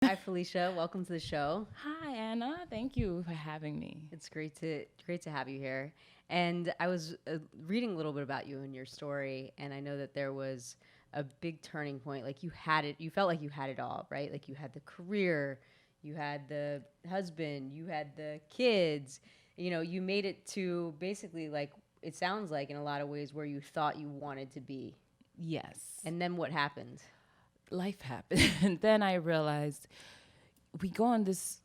Hi, Felicia. Welcome to the show. Hi, Anna. Thank you for having me. It's great to have you here. And I was reading a little bit about you and your story, and I know that there was a big turning point. Like you had it, you felt like you had it all, right? Like you had the career, you had the husband, you had the kids. You made it to basically like it sounds like in a lot of ways where you thought you wanted to be. Yes, And then what happened? life happened. And then I realized we go on this,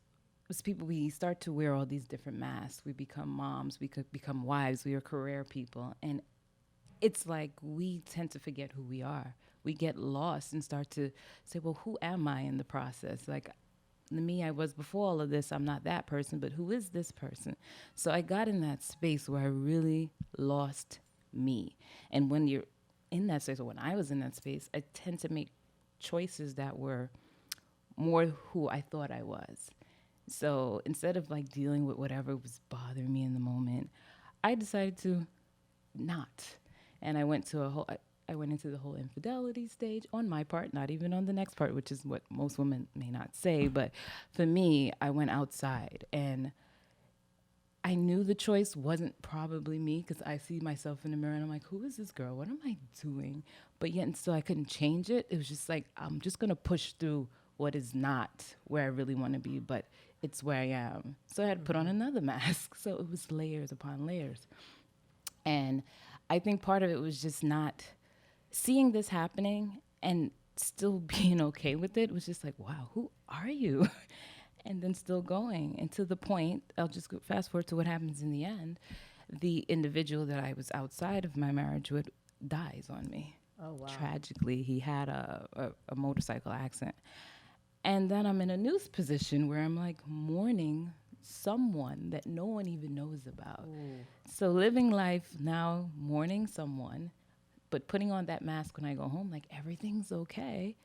as people, we start to wear all these different masks. We become moms, we could become wives, we are career people. And it's like we tend to forget who we are. We get lost and start to say, well, who am I in the process? Like, the me I was before all of this, I'm not that person, but who is this person? So I got in that space where I really lost me. And when you're in that space, or when I was in that space, I tend to make choices that were more who I thought I was. So instead of like dealing with whatever was bothering me in the moment, I decided to not. And I went into the whole infidelity stage on my part, not even on the next part, which is what most women may not say. But for me, I went outside and I knew the choice wasn't probably me because I see myself in the mirror and I'm like, who is this girl? What am I doing? But yet, and still, I couldn't change it. It was just like, I'm just going to push through what is not where I really want to be, but it's where I am. So I had to put on another mask. So it was layers upon layers. And I think part of it was just not seeing this happening and still being okay with it was just like, wow, who are you? And then still going. And to the point, I'll just go fast forward to what happens in the end. The individual that I was outside of my marriage with dies on me. Oh, wow. Tragically, he had a motorcycle accident. And then I'm in a news position where I'm like mourning someone that no one even knows about. Ooh. So living life now, mourning someone, but putting on that mask when I go home, like everything's okay,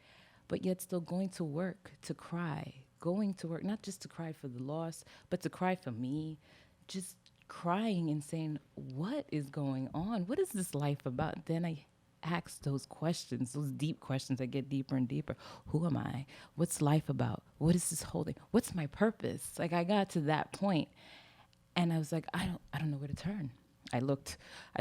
but yet still going to work to cry, going to work, not just to cry for the loss, but to cry for me, just crying and saying, what is going on? What is this life about? Then I ask those questions, those deep questions that get deeper and deeper. Who am I? What's life about? What is this whole thing? What's my purpose? Like I got to that point and I was like, I don't know where to turn. I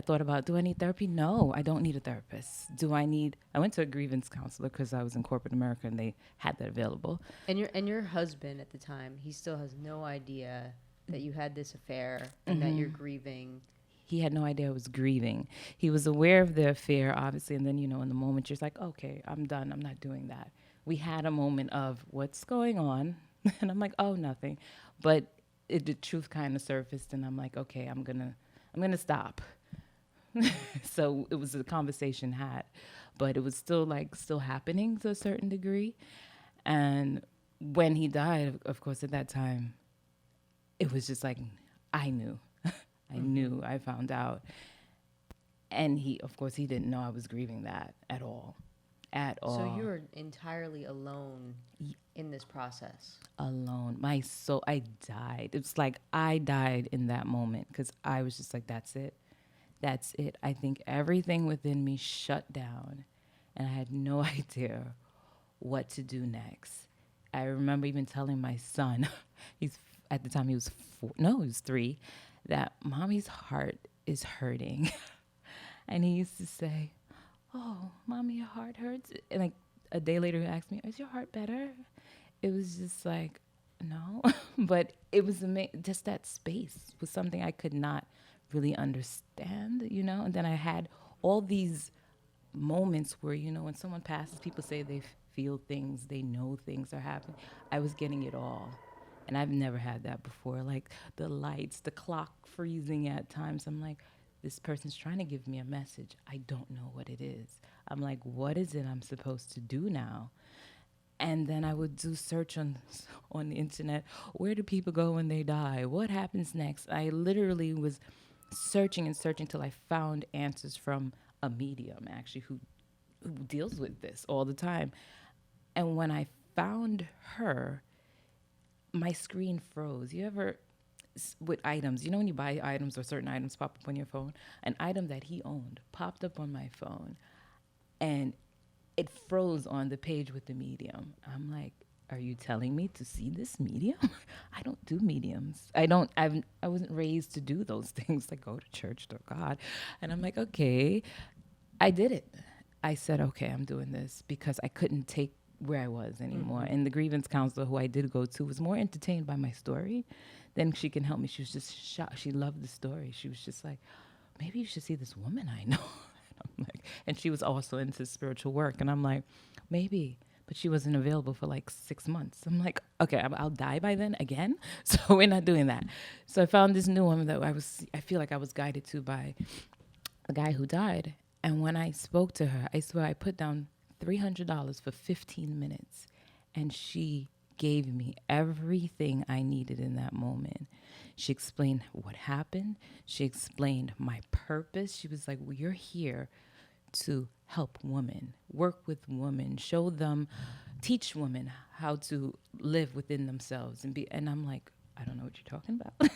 thought about, do I need therapy? No, I don't need a therapist. I went to a grievance counselor because I was in corporate America and they had that available. And your husband at the time, he still has no idea that you had this affair and that you're grieving. He had no idea I was grieving. He was aware of the affair, obviously, and then, in the moment, you're just like, okay, I'm done. I'm not doing that. We had a moment of what's going on, and I'm like, oh, nothing. But the truth kind of surfaced, and I'm like, okay, I'm gonna stop. So it was a conversation had, but it was still happening to a certain degree. And when he died, of course, at that time, it was just like I knew. I knew. I found out. And of course, he didn't know I was grieving that at all. At So all. you were entirely alone in this process. Alone. My soul, I died. It's like I died in that moment because I was just like, that's it. That's it. I think everything within me shut down and I had no idea what to do next. I remember even telling my son, he's at the time he was four, no, he was three, that mommy's heart is hurting. And he used to say, oh, mommy, your heart hurts. And like a day later, he asked me, is your heart better? It was just like, no. But it was just that space was something I could not really understand. And then I had all these moments where, when someone passes, people say they feel things, they know things are happening. I was getting it all. And I've never had that before. Like the lights, the clock freezing at times. I'm like, this person's trying to give me a message. I don't know what it is. I'm like, what is it I'm supposed to do now? And then I would do search on the internet. Where do people go when they die? What happens next? I literally was searching and searching till I found answers from a medium actually who deals with this all the time. And when I found her, my screen froze. You ever with items, when you buy items or certain items pop up on your phone, an item that he owned popped up on my phone and it froze on the page with the medium. I'm like, are you telling me to see this medium? I don't do mediums. I wasn't raised to do those things, like go to church to God. And I'm like, okay, I did it. I said, okay, I'm doing this because I couldn't take where I was anymore. And the grievance counselor who I did go to was more entertained by my story than she can help me. She was just shocked. She loved the story. She was just like, maybe you should see this woman I know. I'm like, and she was also into spiritual work. And I'm like, maybe. But she wasn't available for like 6 months. I'm like, okay, I'll die by then again. So we're not doing that. So I found this new woman that I feel like I was guided to by the guy who died. And when I spoke to her, I swear I put down $300 for 15 minutes. And she gave me everything I needed in that moment. She explained what happened. She explained my purpose. She was like, well, you're here to help women, work with women, show them, teach women how to live within themselves and I'm like, I don't know what you're talking about.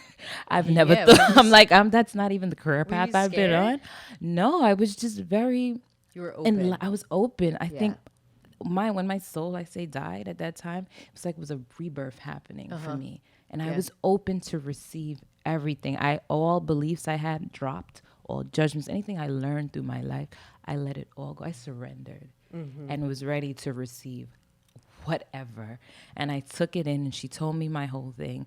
I've never thought, I'm like, that's not even the career path I've been on. No, I was just very, you were open. I was open. I think when my soul, I say, died at that time, it was like it was a rebirth happening for me. And I was open to receive everything. All beliefs I had dropped, all judgments, anything I learned through my life, I let it all go. I surrendered and was ready to receive whatever. And I took it in, and she told me my whole thing.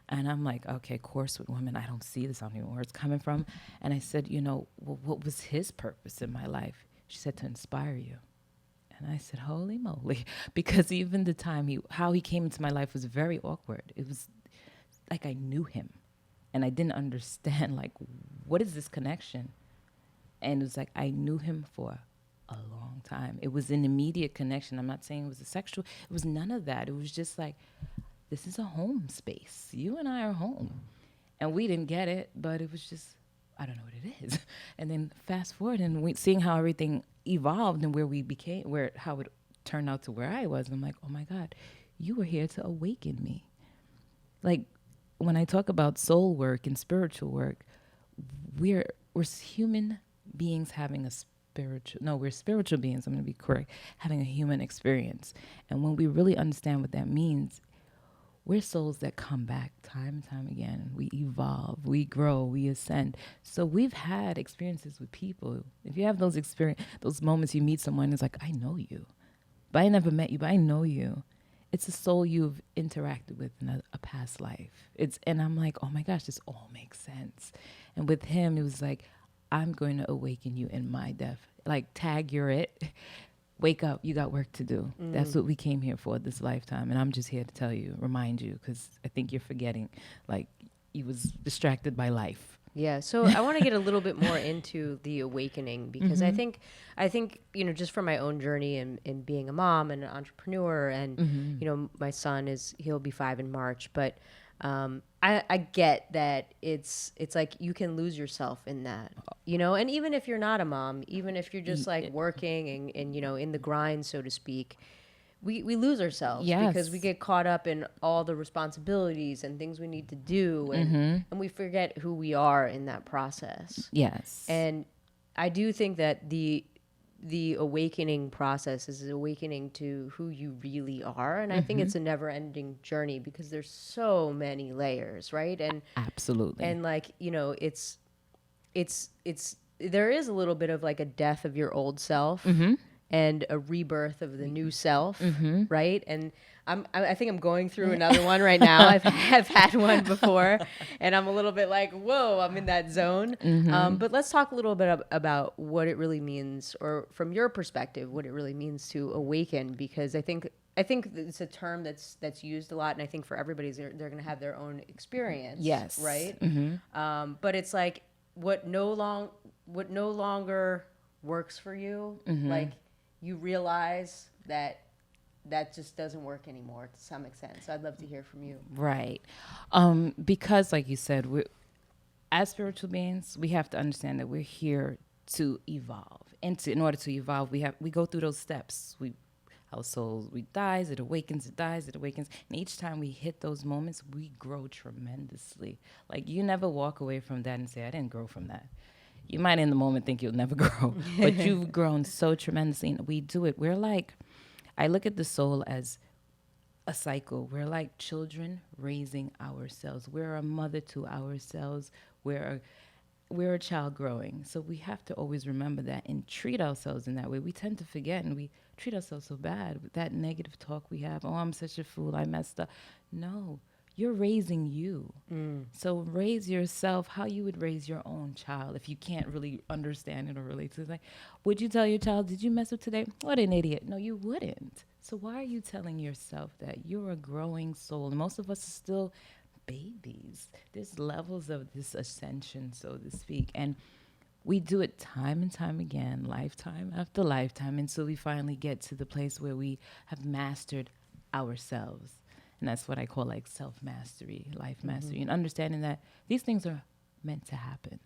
And I'm like, okay, course with women, I don't see this. I don't even know where it's coming from. And I said, well, what was his purpose in my life? She said, to inspire you. And I said, holy moly. Because even the time how he came into my life was very awkward. It was like I knew him. And I didn't understand, like, what is this connection? And it was like I knew him for a long time. It was an immediate connection. I'm not saying it was a sexual. It was none of that. It was just like, this is a home space. You and I are home. And we didn't get it, but it was just, I don't know what it is. And then fast forward and seeing how everything evolved and where we became, how it turned out to where I was. I'm like, oh my God, you were here to awaken me. Like, when I talk about soul work and spiritual work, we're human beings having we're spiritual beings, I'm going to be correct, having a human experience. And when we really understand what that means, we're souls that come back time and time again. We evolve, we grow, we ascend. So we've had experiences with people. If you have those moments you meet someone, it's like, I know you, but I never met you, but I know you. It's a soul you've interacted with in a past life. And I'm like, oh my gosh, this all makes sense. And with him, it was like, I'm going to awaken you in my death. Like, tag, you're it. Wake up, you got work to do. That's what we came here for this lifetime. And I'm just here to tell you, remind you, because I think you're forgetting, like, you was distracted by life. Yeah, so I want to get a little bit more into the awakening, because I think, just from my own journey in being a mom and an entrepreneur, and, my son he'll be 5 in March, but I get that it's like you can lose yourself in that, and even if you're not a mom, even if you're just like working and in the grind, so to speak, we lose ourselves because we get caught up in all the responsibilities and things we need to do, and we forget who we are in that process. Yes. And I do think that the awakening process is awakening to who you really are. And I think it's a never ending journey because there's so many layers, right? And absolutely. And like, it's there is a little bit of like a death of your old self and a rebirth of the new self, right? And I think I'm going through another one right now. I've had one before, and I'm a little bit like, whoa, I'm in that zone. But let's talk a little bit about what it really means, or from your perspective, what it really means to awaken, because I think it's a term that's used a lot, and I think for everybody, they're going to have their own experience. Yes. Right? But it's like what no longer works for you, like you realize that just doesn't work anymore to some extent. So I'd love to hear from you. Right. Because like you said, as spiritual beings, we have to understand that we're here to evolve. And in order to evolve, we go through those steps. Our soul, dies, it awakens, it dies, it awakens. And each time we hit those moments, we grow tremendously. Like, you never walk away from that and say, I didn't grow from that. You might in the moment think you'll never grow, but you've grown so tremendously. And we do it. We're like, I look at the soul as a cycle. We're like children raising ourselves. We're a mother to ourselves. We're a child growing. So we have to always remember that and treat ourselves in that way. We tend to forget and we treat ourselves so bad with that negative talk we have. Oh, I'm such a fool. I messed up. No, you're raising you. So raise yourself how you would raise your own child if you can't really understand it or relate to it. Like, would you tell your child, did you mess up today? What an idiot. No, you wouldn't. So why are you telling yourself that? You're a growing soul. And most of us are still babies. There's levels of this ascension, so to speak. And we do it time and time again, lifetime after lifetime, until we finally get to the place where we have mastered ourselves. And that's what I call like self mastery, life mastery, and understanding that these things are meant to happen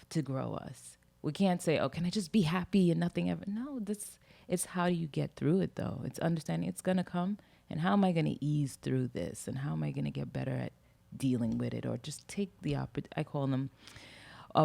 to grow us. We can't say, oh, can I just be happy and nothing ever? No, this it's how do you get through it though? It's understanding it's gonna come and how am I gonna ease through this and how am I gonna get better at dealing with it or just take the I call them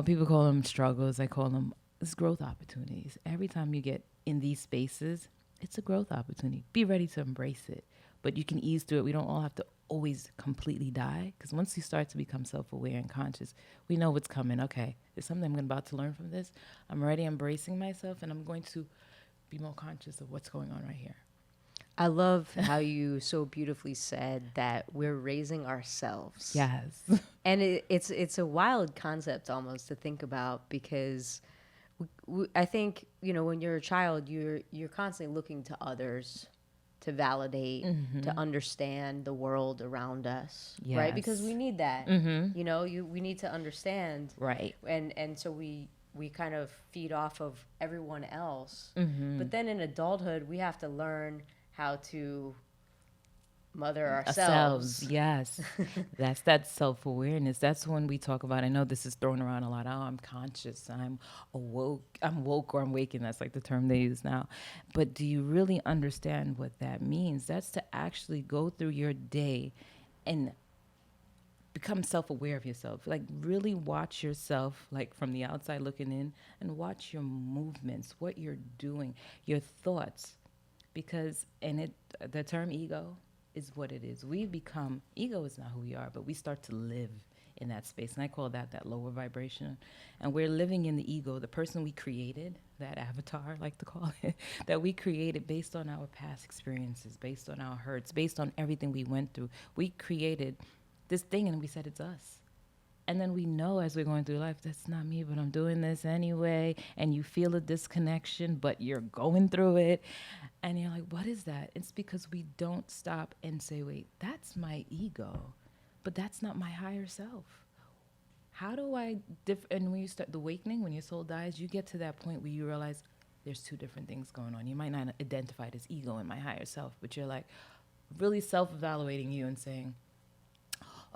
people call them struggles. I call them it's growth opportunities. Every time you get in these spaces, it's a growth opportunity. Be ready to embrace it. But you can ease through it. We don't all have to always completely die. Because once you start to become self-aware and conscious, we know what's coming. Okay, there's something I'm about to learn from this. I'm already embracing myself, and I'm going to be more conscious of what's going on right here. I love how you so beautifully said that we're raising ourselves. Yes. And it's a wild concept almost to think about because I think, you know, when you're a child, you're constantly looking to others to validate, to understand the world around us, right? Because we need that. You know, we need to understand. Right. And so we kind of feed off of everyone else. But then in adulthood, we have to learn how to mother ourselves. Yes. That's that self-awareness. That's when we talk about, I know this is thrown around a lot. Oh, I'm conscious. I'm woke or I'm waking. That's like the term they use now. But do you really understand what that means? That's to actually go through your day and become self-aware of yourself. Like really watch yourself, like from the outside looking in, and watch your movements, what you're doing, your thoughts. Because, the term ego is what it is. We become, ego is not who we are, but we start to live in that space. And I call that lower vibration. And we're living in the ego, the person we created, that avatar, I like to call it, that we created based on our past experiences, based on our hurts, based on everything we went through. We created this thing and we said it's us. And then we know as we're going through life, that's not me, but I'm doing this anyway. And you feel a disconnection, but you're going through it. And you're like, what is that? It's because we don't stop and say, wait, that's my ego, but that's not my higher self. How do I and when you start the awakening, when your soul dies, you get to that point where you realize there's two different things going on. You might not identify it as ego and my higher self, but you're like really self-evaluating you and saying,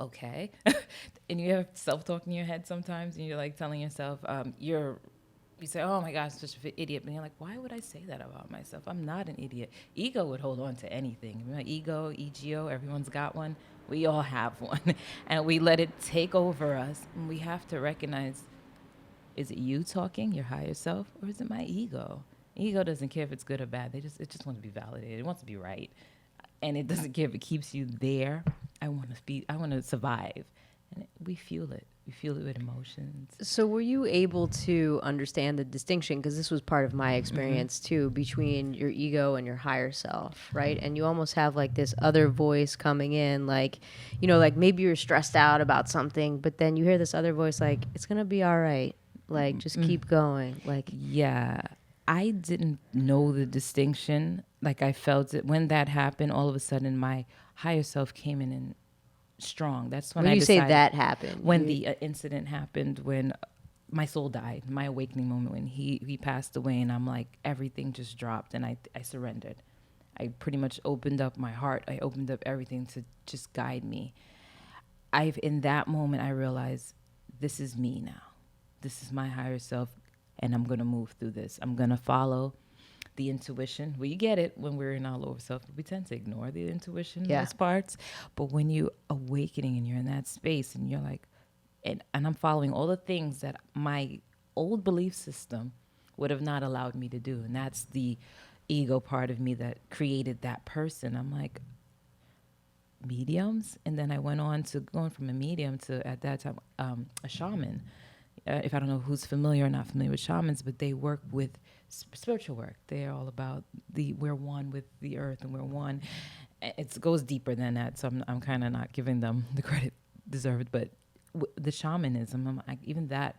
okay. And you have self-talk in your head sometimes, and you're like telling yourself, you say, oh my gosh, such an idiot. And you're like, why would I say that about myself? I'm not an idiot. Ego would hold on to anything. You know, ego, ego, everyone's got one. We all have one. And we let it take over us. And we have to recognize, is it you talking, your higher self, or is it my ego? Ego doesn't care if it's good or bad. It just wants to be validated. It wants to be right. And it doesn't care if it keeps you there. I want to survive. And we feel it. We feel it with emotions. So were you able to understand the distinction, because this was part of my experience too, between your ego and your higher self, right? And you almost have like this other voice coming in, like, you know, like maybe you're stressed out about something, but then you hear this other voice like, it's going to be all right. Like, just keep going. Like, yeah, I didn't know the distinction. Like I felt it when that happened, all of a sudden my higher self came in and strong. That's when you decided, say that happened, when the incident happened, when my soul died, my awakening moment, when he passed away, and I'm like, everything just dropped, and I surrendered. I pretty much opened up my heart. I opened up everything to just guide me. In that moment, I realized this is me now. This is my higher self, and I'm going to move through this. I'm going to follow the intuition. We get it when we're in our lower self. We tend to ignore the intuition, those parts. But when you're awakening and you're in that space and you're like, and I'm following all the things that my old belief system would have not allowed me to do. And that's the ego part of me that created that person. I'm like, mediums, and then I went on to going from a medium to at that time a shaman. If I don't know who's familiar or not familiar with shamans, but they work with spiritual work. They're all about we're one with the earth and we're one. It goes deeper than that, so I'm kind of not giving them the credit deserved. But the shamanism, even that,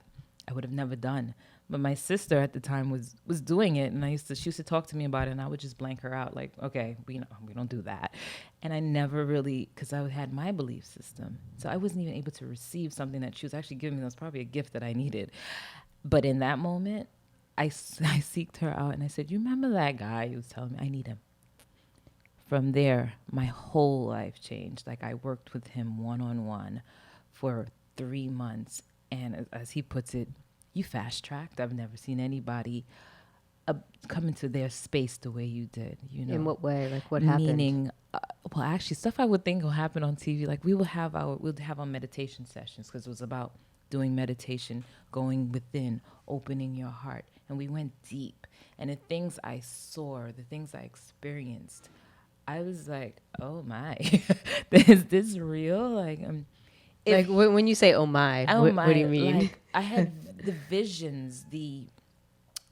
I would have never done. But my sister at the time was doing it, and she used to talk to me about it, and I would just blank her out, like, okay, we don't do that. And I never really, because I had my belief system, so I wasn't even able to receive something that she was actually giving me. That was probably a gift that I needed. But in that moment, I seeked her out, and I said, "You remember that guy who was telling me I need him?" From there, my whole life changed. Like, I worked with him one-on-one for 3 months, and as he puts it, you fast-tracked. I've never seen anybody come into their space the way you did. In what way? Like, what happened? Meaning, well, actually, stuff I would think will happen on TV. Like, we'd have our meditation sessions, because it was about doing meditation, going within, opening your heart, and we went deep. And the things I saw, the things I experienced, I was like, oh my, is this real? Like, when you say "oh my," what do you mean? Like, I had the visions, the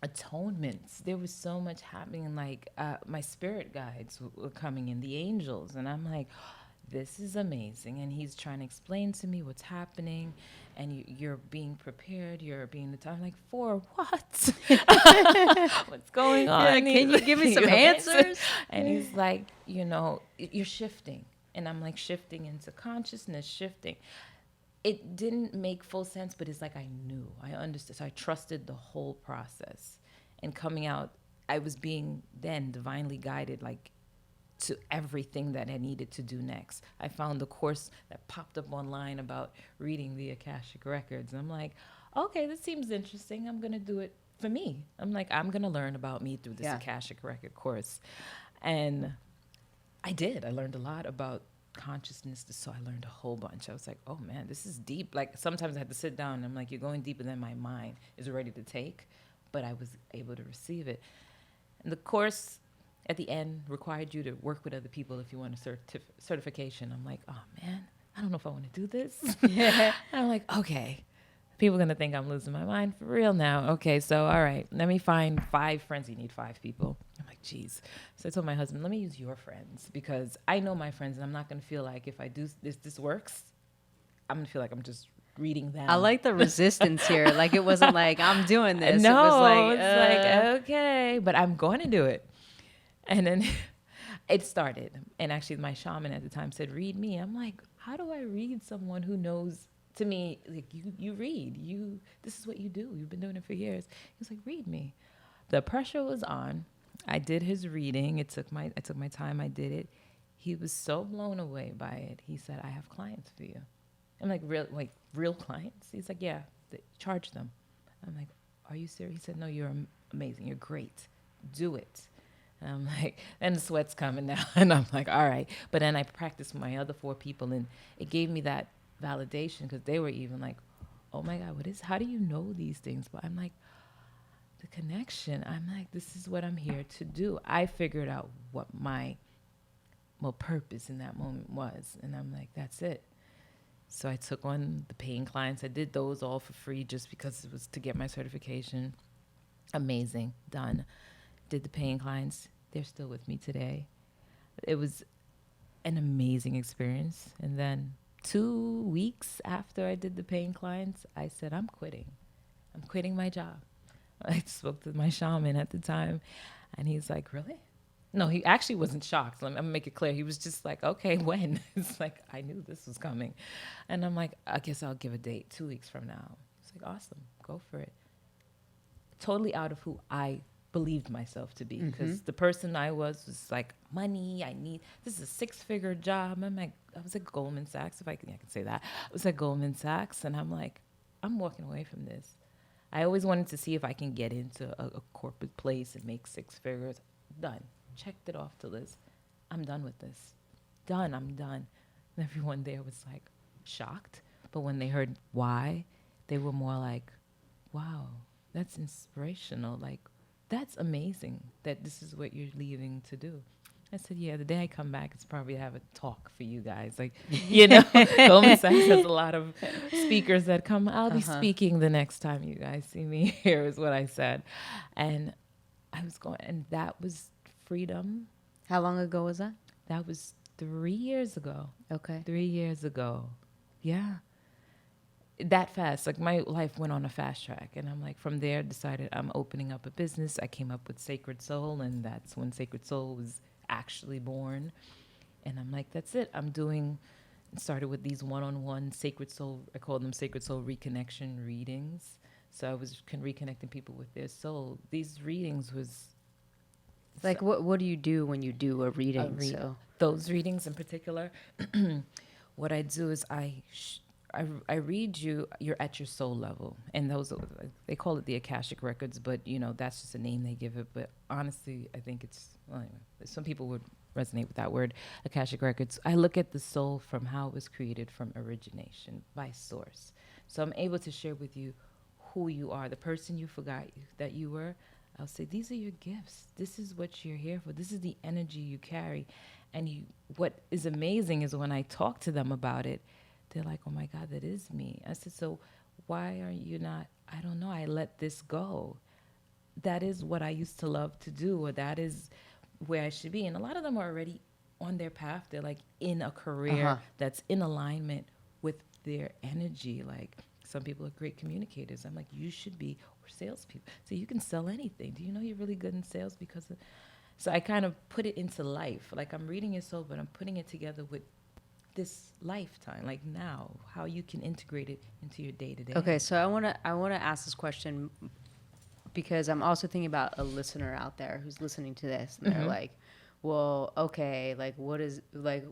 atonements. There was so much happening. Like, my spirit guides were coming in, the angels, and I'm like, this is amazing. And he's trying to explain to me what's happening, and you're being prepared. You're being the time. Like, for what? What's going on? Yeah, can you give me some answers? And he's like, you're shifting. And I'm like, shifting into consciousness, shifting. It didn't make full sense, but it's like I knew. I understood. So I trusted the whole process. And coming out, I was being then divinely guided, like, to everything that I needed to do next. I found a course that popped up online about reading the Akashic Records. And I'm like, okay, this seems interesting. I'm going to do it for me. I'm like, I'm going to learn about me through this Akashic Record course. And I did. I learned a lot about consciousness. So I learned a whole bunch. I was like, oh man, this is deep. Like, sometimes I had to sit down and I'm like, you're going deeper than my mind is ready to take. But I was able to receive it. And the course at the end required you to work with other people if you want a certification. I'm like, oh man, I don't know if I want to do this. Yeah. I'm like, okay, people are going to think I'm losing my mind for real now. Okay, so all right, let me find 5 friends. You need 5 people. I'm like, geez. So I told my husband, let me use your friends, because I know my friends, and I'm not going to feel like if I do this works, I'm going to feel like I'm just reading them. I like the resistance here. Like, it wasn't like, I'm doing this. No, it was like, okay, but I'm going to do it. And then it started. And actually, my shaman at the time said, read me. I'm like, how do I read someone who knows? To me, like, you read. This is what you do. You've been doing it for years. He was like, read me. The pressure was on. I did his reading. I took my time. I did it. He was so blown away by it. He said, I have clients for you. I'm like, real clients? He's like, yeah, charge them. I'm like, are you serious? He said, no, you're amazing. You're great. Do it. And I'm like, and the sweat's coming now. And I'm like, all right. But then I practiced with my other 4 people, and it gave me that validation, because they were even like, oh my God, how do you know these things? But I'm like, the connection. I'm like, this is what I'm here to do. I figured out what my purpose in that moment was. And I'm like, that's it. So I took on the paying clients. I did those all for free just because it was to get my certification. Amazing. Done. Did the paying clients. They're still with me today. It was an amazing experience. And then 2 weeks after I did the paying clients, I said, I'm quitting. I'm quitting my job. I spoke to my shaman at the time, and he's like, really? No, he actually wasn't shocked. I'm gonna make it clear. He was just like, okay, when? It's like, I knew this was coming. And I'm like, I guess I'll give a date 2 weeks from now. It's like, awesome, go for it. Totally out of who I believed myself to be, because the person I was like, money, this is a 6-figure job. I'm like, I was at Goldman Sachs, if I can say that. I was at Goldman Sachs, and I'm like, I'm walking away from this. I always wanted to see if I can get into a corporate place and make 6 figures. Done. Checked it off the list. I'm done with this. Done. I'm done. And everyone there was like shocked. But when they heard why, they were more like, wow, that's inspirational. Like, that's amazing that this is what you're leaving to do. I said, yeah, the day I come back, it's probably have a talk for you guys. Like, you know, Goldman Sachs has a lot of speakers that come. I'll be speaking the next time you guys see me here, is what I said. And I was going, and that was freedom. How long ago was that? That was 3 years ago. Okay. 3 years ago. Yeah. That fast. Like my life went on a fast track. And I'm like, from there, decided I'm opening up a business. I came up with Sacred Soul, and that's when Sacred Soul was actually born. And I'm like, that's it. I'm doing, started with these one-on-one Sacred Soul, I call them Sacred Soul Reconnection readings. So I was reconnecting people with their soul. These readings was, Like, what do you do when you do a reading? those readings in particular, what I do is I read you. You're at your soul level, and those they call it the Akashic records, but you know that's just a name they give it. But honestly, I think it's some people would resonate with that word, Akashic records. I look at the soul from how it was created, from origination by source. So I'm able to share with you who you are, the person you forgot that you were. I'll say, these are your gifts. This is what you're here for. This is the energy you carry. And what is amazing is when I talk to them about it, they're like, oh my God, that is me. I said, so why are you not, I don't know, I let this go. That is what I used to love to do, or that is where I should be. And a lot of them are already on their path. They're like in a career that's in alignment with their energy. Like some people are great communicators. I'm like, you should be, or salespeople. So you can sell anything. Do you know you're really good in sales because of, so I kind of put it into life. Like I'm reading your soul, but I'm putting it together with this lifetime, like now, how you can integrate it into your day to day. Okay, so I wanna ask this question because I'm also thinking about a listener out there who's listening to this, and they're like, well, okay, like what is like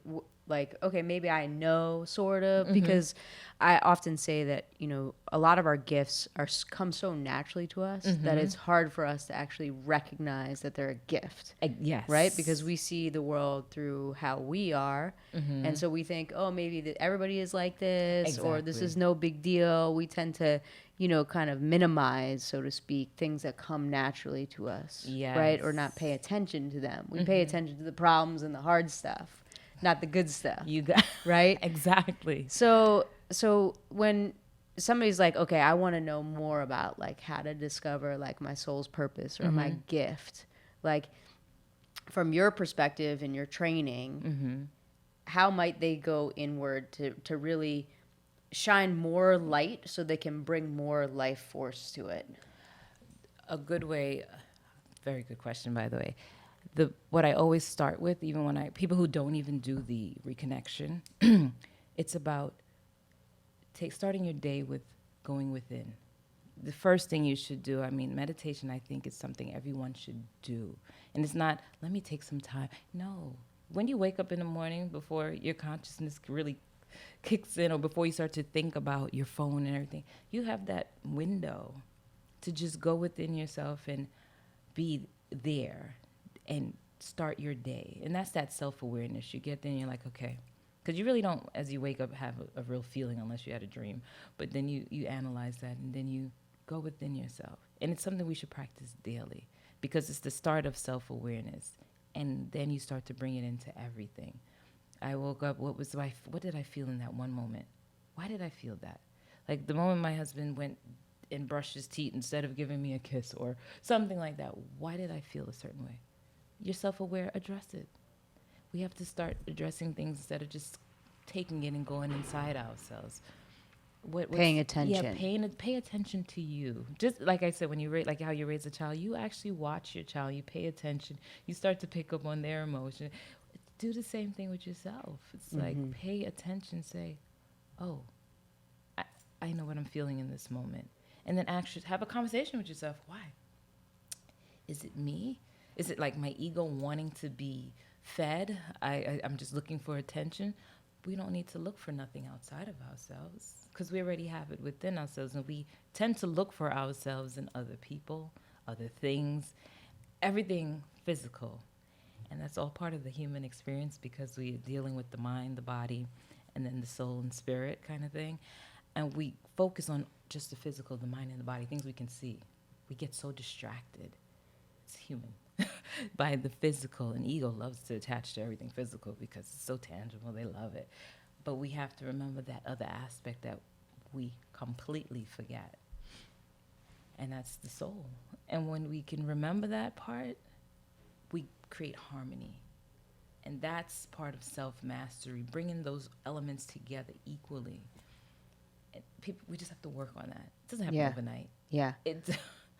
okay, maybe I know sort of, because I often say that, you know, a lot of our gifts come so naturally to us that it's hard for us to actually recognize that they're a gift. Yes. Right? Because we see the world through how we are. And so we think, oh, maybe that everybody is like this, or this is no big deal. We tend to, you know, kind of minimize, so to speak, things that come naturally to us. Yes. Right? Or not pay attention to them. We pay attention to the problems and the hard stuff, not the good stuff. You got right? Exactly. So when somebody's like, okay, I want to know more about like how to discover like my soul's purpose or my gift, like from your perspective and your training, how might they go inward to really shine more light so they can bring more life force to it? A good way, very good question, by the way. What I always start with, even when people who don't even do the reconnection, it's about starting your day with going within. The first thing you should do, I mean, meditation, I think, is something everyone should do. And it's not, let me take some time. No. When you wake up in the morning, before your consciousness really kicks in, or before you start to think about your phone and everything, you have that window to just go within yourself and be there and start your day. And that's that self-awareness. You get there and you're like, okay. Because you really don't, as you wake up, have a real feeling unless you had a dream. But then you analyze that, and then you go within yourself. And it's something we should practice daily, because it's the start of self-awareness. And then you start to bring it into everything. I woke up, what did I feel in that one moment? Why did I feel that? Like the moment my husband went and brushed his teeth instead of giving me a kiss or something like that, why did I feel a certain way? You're self-aware, address it. We have to start addressing things instead of just taking it and going inside ourselves. Paying attention. Yeah, pay attention to you. Just like I said, when you like how you raise a child, you actually watch your child. You pay attention. You start to pick up on their emotion. Do the same thing with yourself. It's like pay attention. Say, oh, I know what I'm feeling in this moment, and then actually have a conversation with yourself. Why? Is it me? Is it like my ego wanting to be fed? I'm just looking for attention. We don't need to look for nothing outside of ourselves, because we already have it within ourselves. And we tend to look for ourselves in other people, other things, everything physical. And that's all part of the human experience, because we're dealing with the mind, the body, and then the soul and spirit kind of thing. And we focus on just the physical, the mind and the body, things we can see. We get so distracted. It's human. by the physical, and ego loves to attach to everything physical because it's so tangible. They love it. But we have to remember that other aspect that we completely forget, and that's the soul. And when we can remember that part, we create harmony. And that's part of self-mastery, bringing those elements together equally. And people, we just have to work on that. It doesn't happen overnight. Yeah. It's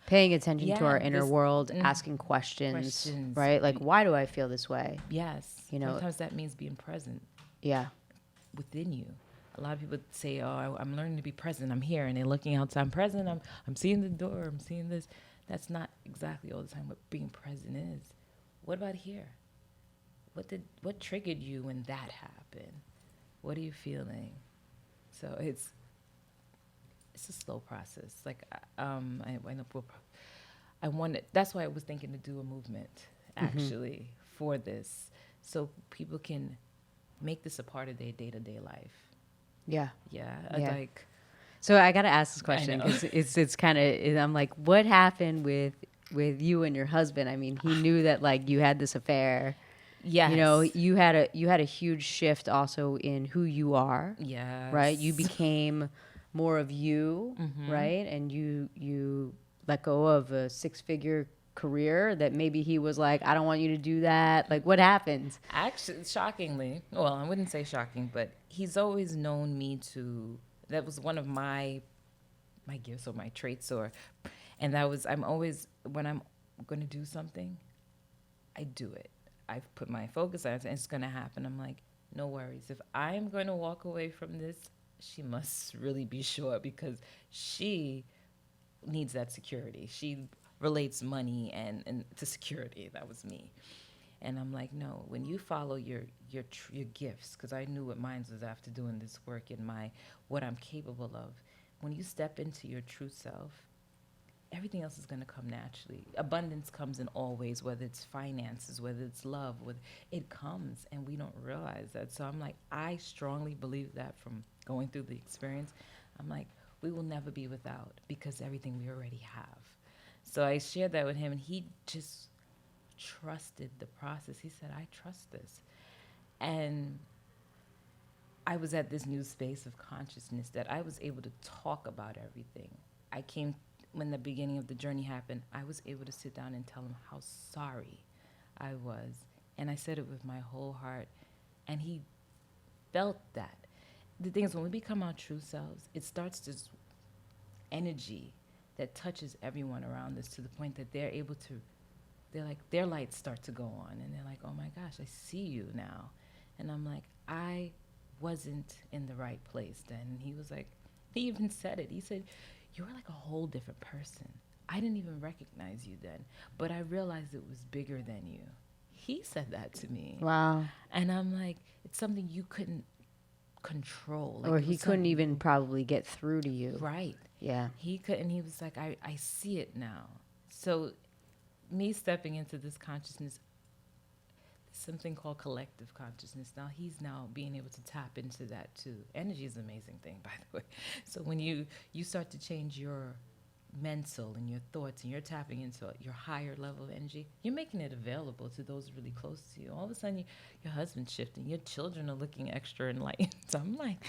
paying attention to our inner world, asking questions, right? Like, why do I feel this way? Yes. You know, sometimes that means being present. Yeah. Within you. A lot of people say, "Oh, I'm learning to be present. I'm here," and they're looking outside. I'm present. I'm seeing the door. I'm seeing this. That's not exactly all the time what being present is. What about here? What triggered you when that happened? What are you feeling? So it's a slow process. Like I wanted. That's why I was thinking to do a movement actually for this, so people can make this a part of their day-to-day life. Yeah. Like. So I got to ask this question because it's kind of, I'm like, what happened with you and your husband? I mean, he knew that like you had this affair. Yes. You know, you had a huge shift also in who you are. Yes. Right. You became more of you, right? And you let go of a 6-figure career that maybe he was like, I don't want you to do that. Like, what happened? Actually, shockingly, well, I wouldn't say shocking, but he's always known me to. That was one of my gifts or my traits, and that was, I'm always, when I'm going to do something, I do it. I've put my focus on it, and it's going to happen. I'm like, no worries. If I'm going to walk away from this, she must really be sure, because she needs that security. She relates money and to security. That was me. And I'm like, no, when you follow your gifts, because I knew what mine was after doing this work in what I'm capable of. When you step into your true self, everything else is going to come naturally. Abundance comes in all ways, whether it's finances, whether it's love, it comes, and we don't realize that. So I'm like, I strongly believe that from going through the experience. I'm like, we will never be without, because everything we already have. So I shared that with him, and he just trusted the process. He said, I trust this. And I was at this new space of consciousness that I was able to talk about everything. When the beginning of the journey happened, I was able to sit down and tell him how sorry I was. And I said it with my whole heart. And he felt that. The thing is, when we become our true selves, it starts this energy that touches everyone around us, to the point that they're able to, their lights start to go on, and they're like, oh my gosh, I see you now. And I'm like, I wasn't in the right place then. And he was like, he even said it. He said, you were like a whole different person. I didn't even recognize you then, but I realized it was bigger than you. He said that to me. Wow. And I'm like, it's something you couldn't control. Or he couldn't even probably get through to you. Right. Yeah. He couldn't. He was like, I see it now. So me stepping into this consciousness, something called collective consciousness. Now he's now being able to tap into that too. Energy is an amazing thing, by the way. So when you start to change your mental and your thoughts, and you're tapping into your higher level of energy, you're making it available to those really close to you. All of a sudden, your husband's shifting. Your children are looking extra enlightened. So I'm like,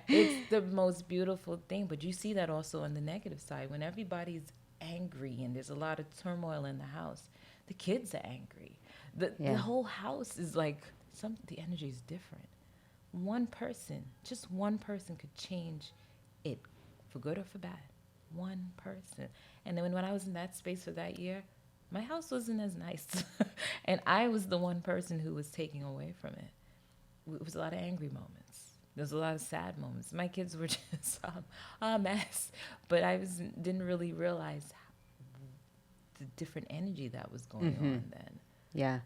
it's the most beautiful thing. But you see that also on the negative side. When everybody's angry and there's a lot of turmoil in the house, the kids are angry. The whole house is like, the energy is different. Just one person could change it, for good or for bad. One person. And then when I was in that space for that year, my house wasn't as nice. And I was the one person who was taking away from it. It was a lot of angry moments. There was a lot of sad moments. My kids were just a mess. But I didn't really realize the different energy that was going on then. Yeah.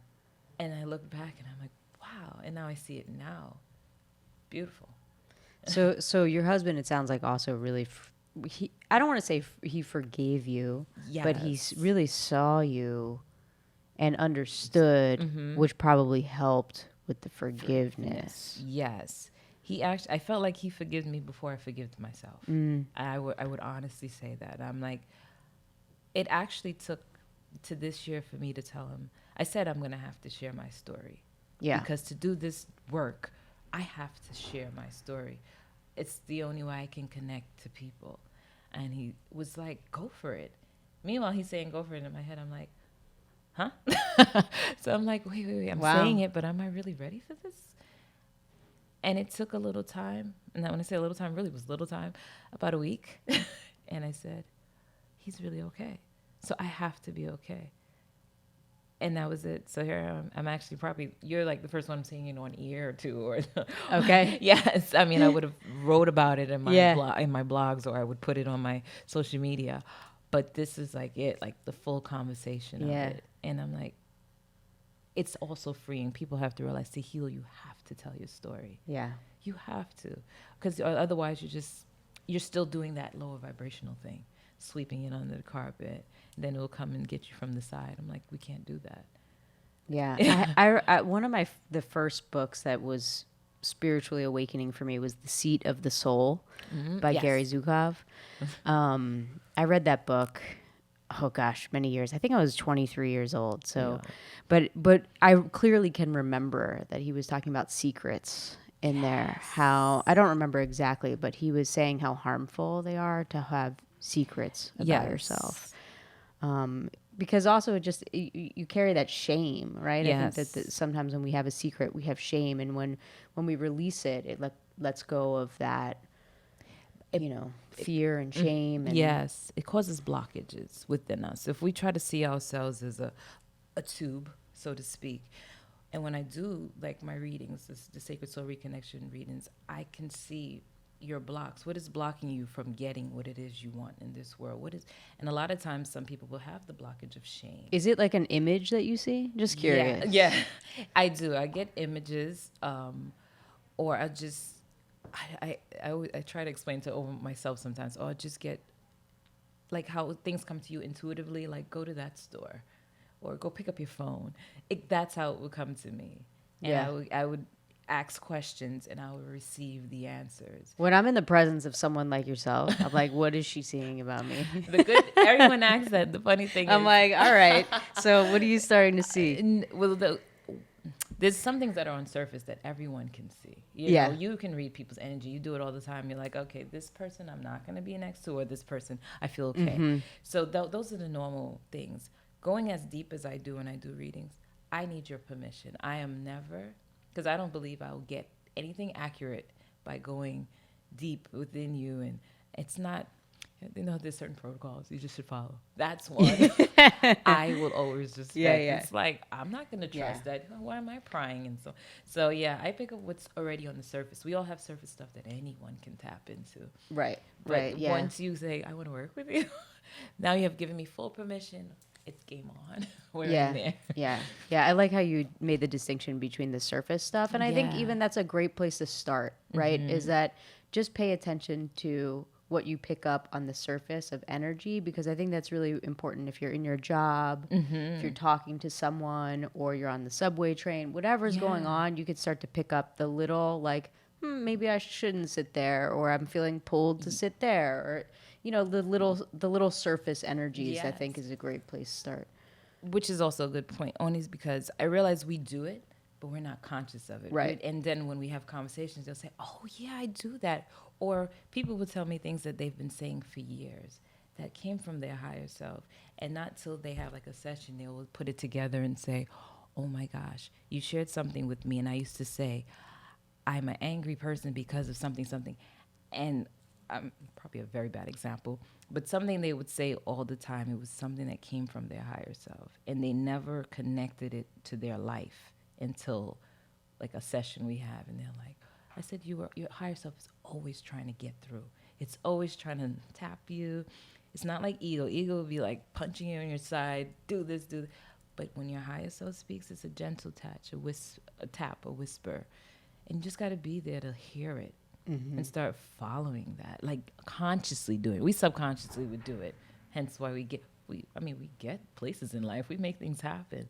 And I look back and I'm like, wow. And now I see it now. Beautiful. So your husband, it sounds like, also really, I don't want to say he forgave you, but he really saw you and understood, which probably helped with the forgiveness. Yes. I felt like he forgave me before I forgave myself. I would honestly say that. I'm like, it actually took to this year for me to tell him, I said I'm going to have to share my story. Yeah. Because to do this work, I have to share my story. It's the only way I can connect to people. And he was like, go for it. Meanwhile, he's saying go for it. In my head, I'm like, huh? So I'm like, wait. I'm saying it, but am I really ready for this? And it took a little time. And when I say a little time, really was little time, about a week. And I said, he's really okay. So I have to be okay. And that was it. So here I'm actually probably, you're like the first one I'm seeing it on ear or two. Or Okay. Yes. I mean, I would have wrote about it in my in my blogs, or I would put it on my social media. But this is like it, like the full conversation of it. And I'm like, it's also freeing. People have to realize to heal, you have to tell your story. Yeah. You have to. Because otherwise you're still doing that lower vibrational thing, sweeping it under the carpet. Then it'll come and get you from the side. I'm like, we can't do that. Yeah. I one of the first books that was spiritually awakening for me was The Seat of the Soul by Gary Zukov. I read that book, oh gosh, many years. I think I was 23 years old. So, but I clearly can remember that he was talking about secrets in there. How, I don't remember exactly, but he was saying how harmful they are to have secrets about yourself. Because also you carry that shame, right? Yes. I think that sometimes when we have a secret, we have shame, and when we release it, it lets go of that, fear and shame. And yes, it causes blockages within us. If we try to see ourselves as a tube, so to speak, and when I do like my readings, the Sacred Soul Reconnection readings, I can see your blocks. What is blocking you from getting what it is you want in this world? And a lot of times some people will have the blockage of shame. Is it like an image that you see? Just curious. Yeah, I do. I get images, or I just, I try to explain to myself sometimes, or I just get like how things come to you intuitively, like go to that store or go pick up your phone. That's how it would come to me. And I would ask questions and I would receive the answers. When I'm in the presence of someone like yourself, I'm like, what is she seeing about me? Everyone asks that. The funny thing I'm like, all right. So what are you starting to see? There's some things that are on surface that everyone can see. You know, you can read people's energy. You do it all the time. You're like, okay, this person I'm not going to be next to, or this person I feel okay. Mm-hmm. So those are the normal things. Going as deep as I do when I do readings, I need your permission. I am never, because I don't believe I'll get anything accurate by going deep within you. And it's not, there's certain protocols you just should follow. That's one. I will always just, it's like, I'm not going to trust that. Why am I prying? And so I pick up what's already on the surface. We all have surface stuff that anyone can tap into. Right. But once you say, I want to work with you, now you have given me full permission. It's game on. We're in there. Yeah. I like how you made the distinction between the surface stuff. And I think even that's a great place to start, right? Mm-hmm. Is that just pay attention to what you pick up on the surface of energy, because I think that's really important if you're in your job, if you're talking to someone, or you're on the subway train, whatever's going on, you could start to pick up the little like, maybe I shouldn't sit there, or I'm feeling pulled to sit there, or the little surface energies. I think is a great place to start. Which is also a good point, only because I realize we do it, but we're not conscious of it. Right. And then when we have conversations, they'll say, oh, yeah, I do that. Or people will tell me things that they've been saying for years that came from their higher self. And not till they have like a session, they will put it together and say, oh, my gosh, you shared something with me. And I used to say, I'm an angry person because of something. And I'm probably a very bad example, but something they would say all the time, it was something that came from their higher self. And they never connected it to their life until like a session we have. And they're like, I said, your higher self is always trying to get through. It's always trying to tap you. It's not like ego. Ego will be like punching you on your side, do this. But when your higher self speaks, it's a gentle touch, a tap, a whisper. And you just got to be there to hear it. Mm-hmm. And start following that, like consciously doing it. We subconsciously would do it. Hence why we get places in life. We make things happen.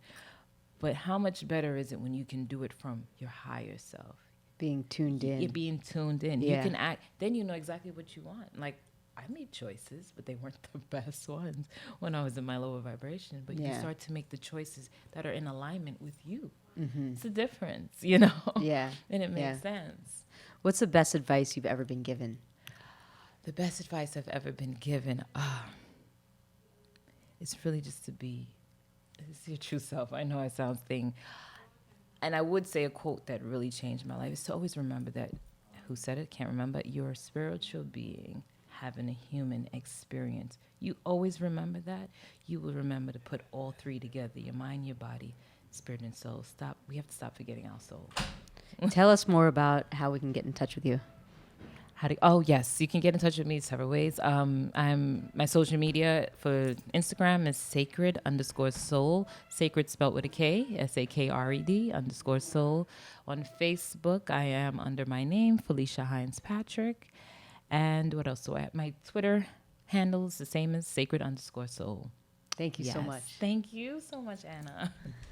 But how much better is it when you can do it from your higher self? Being tuned in. You're being tuned in. Yeah. You can act. Then you know exactly what you want. Like I made choices, but they weren't the best ones when I was in my lower vibration. But you Yeah. start to make the choices that are in alignment with you. Mm-hmm. It's a difference, you know? Yeah. And it Yeah. makes sense. What's the best advice you've ever been given? The best advice I've ever been given is really just to be your true self. I know I sound thing. And I would say a quote that really changed my life is to always remember that, who said it, can't remember, you're a spiritual being having a human experience. You always remember that. You will remember to put all three together, your mind, your body, spirit, and soul. We have to stop forgetting our soul. Tell us more about how we can get in touch with you. Yes, you can get in touch with me several ways. My social media for Instagram is sacred_soul. Sacred spelled with a K, SAKRED_soul. On Facebook, I am under my name, Felicia Hinds Patrik. And what else do I have? My Twitter handle is the same as sacred_soul. Thank you so much. Thank you so much, Anna.